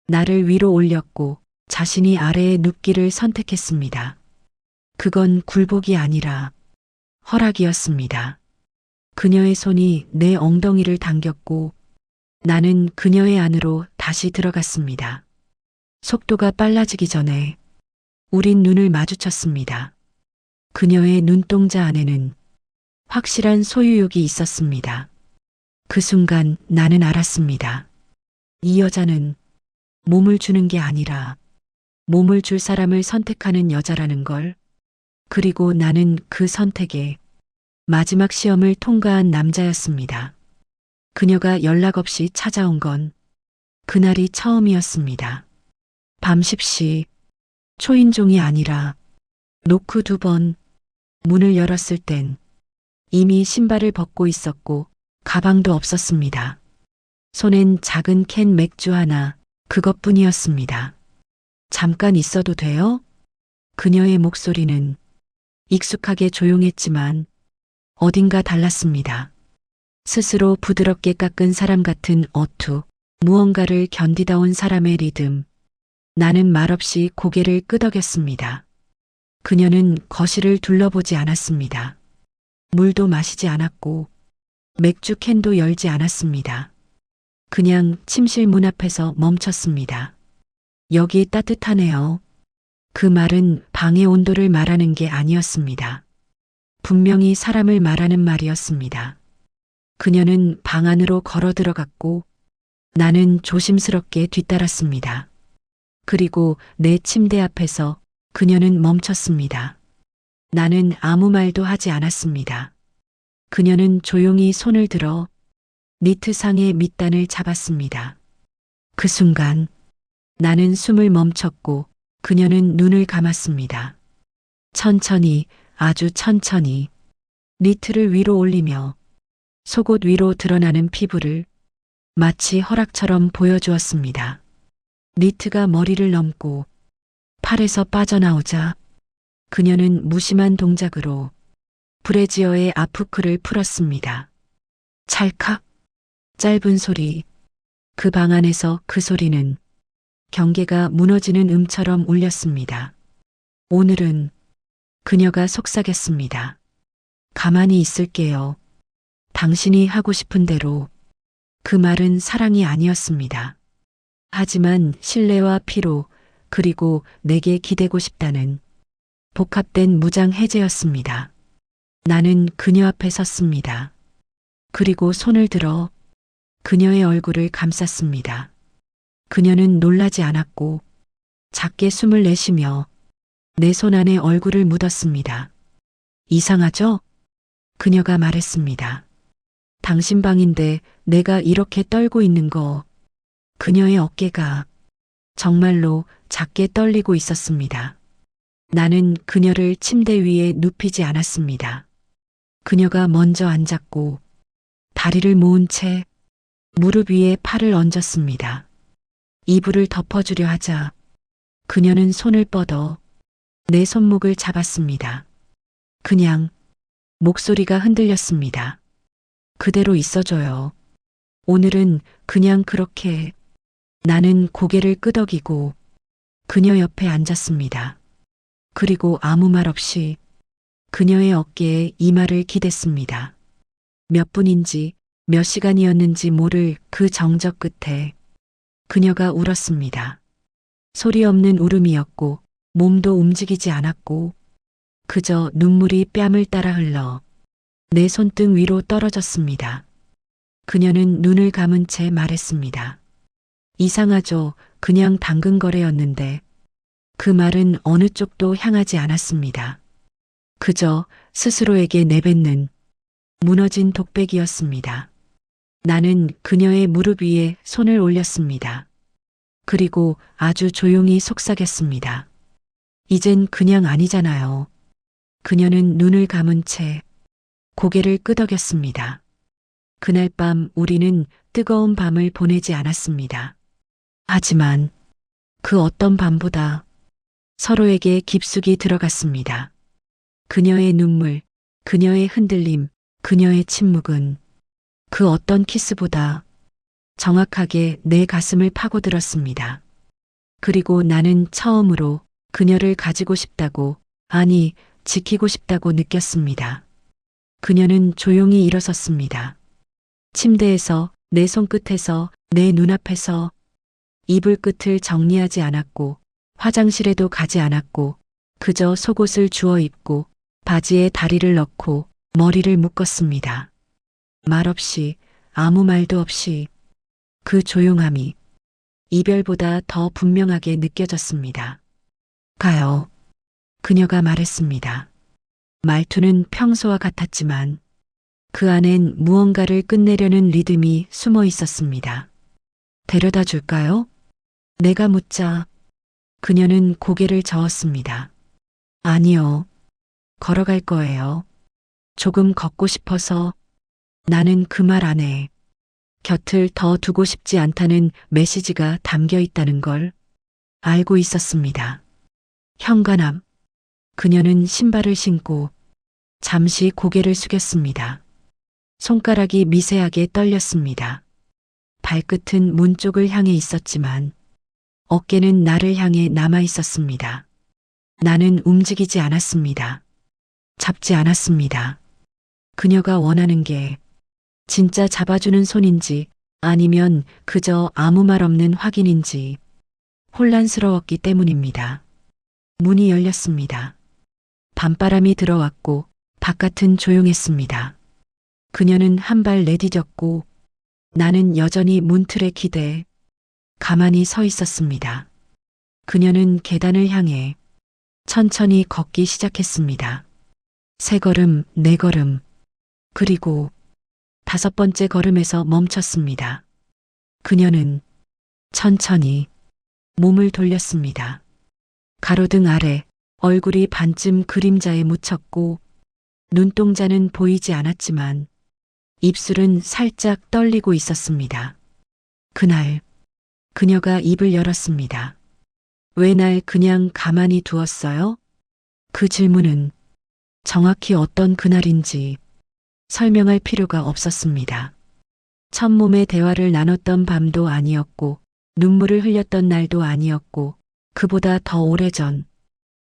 나를 위로 올렸고 자신이 아래에 눕기를 선택했습니다. 그건 굴복이 아니라 허락이었습니다. 그녀의 손이 내 엉덩이를 당겼고 나는 그녀의 안으로 다시 들어갔습니다. 속도가 빨라지기 전에 우린 눈을 마주쳤습니다. 그녀의 눈동자 안에는 확실한 소유욕이 있었습니다. 그 순간 나는 알았습니다. 이 여자는 몸을 주는 게 아니라 몸을 줄 사람을 선택하는 여자라는 걸. 그리고 나는 그 선택에 마지막 시험을 통과한 남자였습니다. 그녀가 연락 없이 찾아온 건 그날이 처음이었습니다. 밤 10시 초인종이 아니라 노크 2번. 문을 열었을 땐 이미 신발을 벗고 있었고 가방도 없었습니다. 손엔 작은 캔 맥주 하나, 그것뿐이었습니다. 잠깐 있어도 돼요? 그녀의 목소리는 익숙하게 조용했지만 어딘가 달랐습니다. 스스로 부드럽게 깎은 사람 같은 어투, 무언가를 견디다 온 사람의 리듬. 나는 말없이 고개를 끄덕였습니다. 그녀는 거실을 둘러보지 않았습니다. 물도 마시지 않았고 맥주 캔도 열지 않았습니다. 그냥 침실 문 앞에서 멈췄습니다. 여기 따뜻하네요. 그 말은 방의 온도를 말하는 게 아니었습니다. 분명히 사람을 말하는 말이었습니다. 그녀는 방 안으로 걸어 들어갔고 나는 조심스럽게 뒤따랐습니다. 그리고 내 침대 앞에서 그녀는 멈췄습니다. 나는 아무 말도 하지 않았습니다. 그녀는 조용히 손을 들어 니트상의 밑단을 잡았습니다. 그 순간 나는 숨을 멈췄고 그녀는 눈을 감았습니다. 천천히, 아주 천천히 니트를 위로 올리며 속옷 위로 드러나는 피부를 마치 허락처럼 보여주었습니다. 니트가 머리를 넘고 팔에서 빠져나오자 그녀는 무심한 동작으로 브래지어의 아프크를 풀었습니다. 찰칵, 짧은 소리. 그 방 안에서 그 소리는 경계가 무너지는 음처럼 울렸습니다. 오늘은 그녀가 속삭였습니다. 가만히 있을게요. 당신이 하고 싶은 대로. 그 말은 사랑이 아니었습니다. 하지만 신뢰와 피로, 그리고 내게 기대고 싶다는 복합된 무장 해제였습니다. 나는 그녀 앞에 섰습니다. 그리고 손을 들어 그녀의 얼굴을 감쌌습니다. 그녀는 놀라지 않았고 작게 숨을 내쉬며 내 손 안에 얼굴을 묻었습니다. 이상하죠? 그녀가 말했습니다. 당신 방인데 내가 이렇게 떨고 있는 거. 그녀의 어깨가 정말로 작게 떨리고 있었습니다. 나는 그녀를 침대 위에 눕히지 않았습니다. 그녀가 먼저 앉았고 다리를 모은 채 무릎 위에 팔을 얹었습니다. 이불을 덮어주려 하자 그녀는 손을 뻗어 내 손목을 잡았습니다. 그냥 목소리가 흔들렸습니다. 그대로 있어줘요. 오늘은 그냥 그렇게. 나는 고개를 끄덕이고 그녀 옆에 앉았습니다. 그리고 아무 말 없이 그녀의 어깨에 이마를 기댔습니다. 몇 분인지 몇 시간이었는지 모를 그 정적 끝에 그녀가 울었습니다. 소리 없는 울음이었고 몸도 움직이지 않았고 그저 눈물이 뺨을 따라 흘러 내 손등 위로 떨어졌습니다. 그녀는 눈을 감은 채 말했습니다. 이상하죠. 그냥 당근 거래였는데. 그 말은 어느 쪽도 향하지 않았습니다. 그저 스스로에게 내뱉는 무너진 독백이었습니다. 나는 그녀의 무릎 위에 손을 올렸습니다. 그리고 아주 조용히 속삭였습니다. 이젠 그냥 아니잖아요. 그녀는 눈을 감은 채 고개를 끄덕였습니다. 그날 밤 우리는 뜨거운 밤을 보내지 않았습니다. 하지만 그 어떤 밤보다 서로에게 깊숙이 들어갔습니다. 그녀의 눈물, 그녀의 흔들림, 그녀의 침묵은 그 어떤 키스보다 정확하게 내 가슴을 파고들었습니다. 그리고 나는 처음으로 그녀를 가지고 싶다고, 아니, 지키고 싶다고 느꼈습니다. 그녀는 조용히 일어섰습니다. 침대에서, 내 손끝에서, 내 눈앞에서. 이불 끝을 정리하지 않았고 화장실에도 가지 않았고 그저 속옷을 주워 입고 바지에 다리를 넣고 머리를 묶었습니다. 말없이, 아무 말도 없이. 그 조용함이 이별보다 더 분명하게 느껴졌습니다. 가요. 그녀가 말했습니다. 말투는 평소와 같았지만 그 안엔 무언가를 끝내려는 리듬이 숨어 있었습니다. 데려다 줄까요? 내가 묻자 그녀는 고개를 저었습니다. 아니요. 걸어갈 거예요. 조금 걷고 싶어서. 나는 그 말 안에 곁을 더 두고 싶지 않다는 메시지가 담겨 있다는 걸 알고 있었습니다. 현관앞. 그녀는 신발을 신고 잠시 고개를 숙였습니다. 손가락이 미세하게 떨렸습니다. 발끝은 문 쪽을 향해 있었지만 어깨는 나를 향해 남아 있었습니다. 나는 움직이지 않았습니다. 잡지 않았습니다. 그녀가 원하는 게 진짜 잡아주는 손인지 아니면 그저 아무 말 없는 확인인지 혼란스러웠기 때문입니다. 문이 열렸습니다. 밤바람이 들어왔고 바깥은 조용했습니다. 그녀는 한 발 내디뎠고 나는 여전히 문틀에 기대 가만히 서 있었습니다. 그녀는 계단을 향해 천천히 걷기 시작했습니다. 세 걸음, 네 걸음, 그리고 다섯 번째 걸음에서 멈췄습니다. 그녀는 천천히 몸을 돌렸습니다. 가로등 아래 얼굴이 반쯤 그림자에 묻혔고 눈동자는 보이지 않았지만 입술은 살짝 떨리고 있었습니다. 그날 그녀가 입을 열었습니다. 왜 날 그냥 가만히 두었어요? 그 질문은 정확히 어떤 그날인지 설명할 필요가 없었습니다. 첫 몸의 대화를 나눴던 밤도 아니었고 눈물을 흘렸던 날도 아니었고 그보다 더 오래전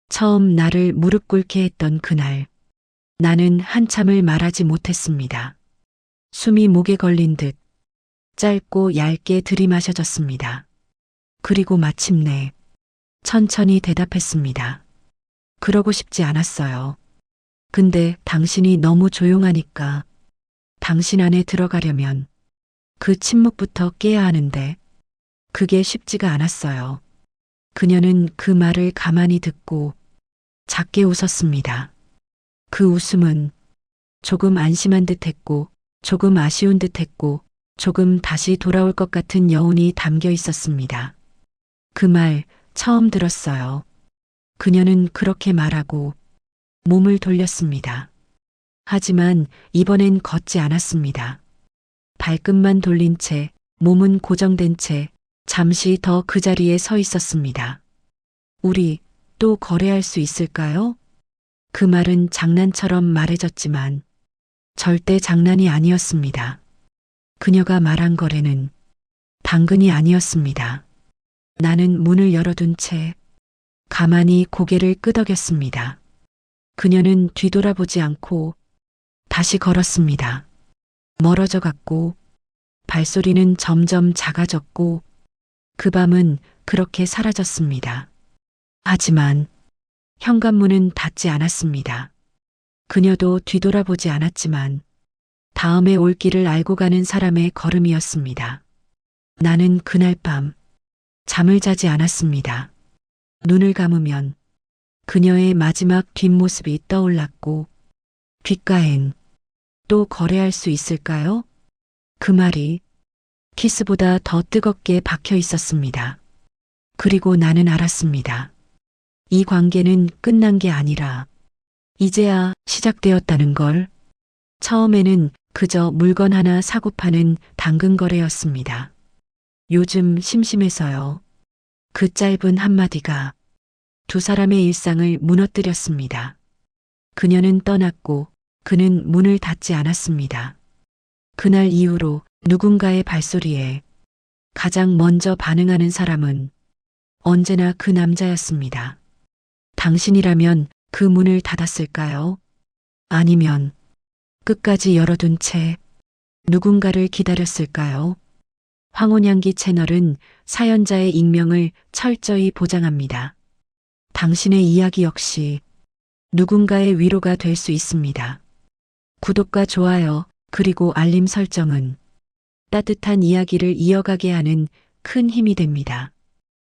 처음 나를 무릎 꿇게 했던 그날 나는 한참을 말하지 못했습니다. 숨이 목에 걸린 듯 짧고 얇게 들이마셔졌습니다. 그리고 마침내 천천히 대답했습니다. 그러고 싶지 않았어요. 근데 당신이 너무 조용하니까 당신 안에 들어가려면 그 침묵부터 깨야 하는데 그게 쉽지가 않았어요. 그녀는 그 말을 가만히 듣고 작게 웃었습니다. 그 웃음은 조금 안심한 듯했고 조금 아쉬운 듯했고 조금 다시 돌아올 것 같은 여운이 담겨 있었습니다. 그 말 처음 들었어요. 그녀는 그렇게 말하고 몸을 돌렸습니다. 하지만 이번엔 걷지 않았습니다. 발끝만 돌린 채 몸은 고정된 채 잠시 더 그 자리에 서 있었습니다. 우리 또 거래할 수 있을까요? 그 말은 장난처럼 말해졌지만 절대 장난이 아니었습니다. 그녀가 말한 거래는 당근이 아니었습니다. 나는 문을 열어둔 채 가만히 고개를 끄덕였습니다. 그녀는 뒤돌아보지 않고 다시 걸었습니다. 멀어져 갔고 발소리는 점점 작아졌고 그 밤은 그렇게 사라졌습니다. 하지만 현관문은 닫지 않았습니다. 그녀도 뒤돌아보지 않았지만 다음에 올 길을 알고 가는 사람의 걸음이었습니다. 나는 그날 밤 잠을 자지 않았습니다. 눈을 감으면 그녀의 마지막 뒷모습이 떠올랐고 귓가엔 또 거래할 수 있을까요? 그 말이 키스보다 더 뜨겁게 박혀 있었습니다. 그리고 나는 알았습니다. 이 관계는 끝난 게 아니라 이제야 시작되었다는 걸. 처음에는 그저 물건 하나 사고 파는 당근 거래였습니다. 요즘 심심해서요. 그 짧은 한마디가 두 사람의 일상을 무너뜨렸습니다. 그녀는 떠났고 그는 문을 닫지 않았습니다. 그날 이후로 누군가의 발소리에 가장 먼저 반응하는 사람은 언제나 그 남자였습니다. 당신이라면 그 문을 닫았을까요? 아니면 끝까지 열어둔 채 누군가를 기다렸을까요? 황혼향기 채널은 사연자의 익명을 철저히 보장합니다. 당신의 이야기 역시 누군가의 위로가 될 수 있습니다. 구독과 좋아요 그리고 알림 설정은 따뜻한 이야기를 이어가게 하는 큰 힘이 됩니다.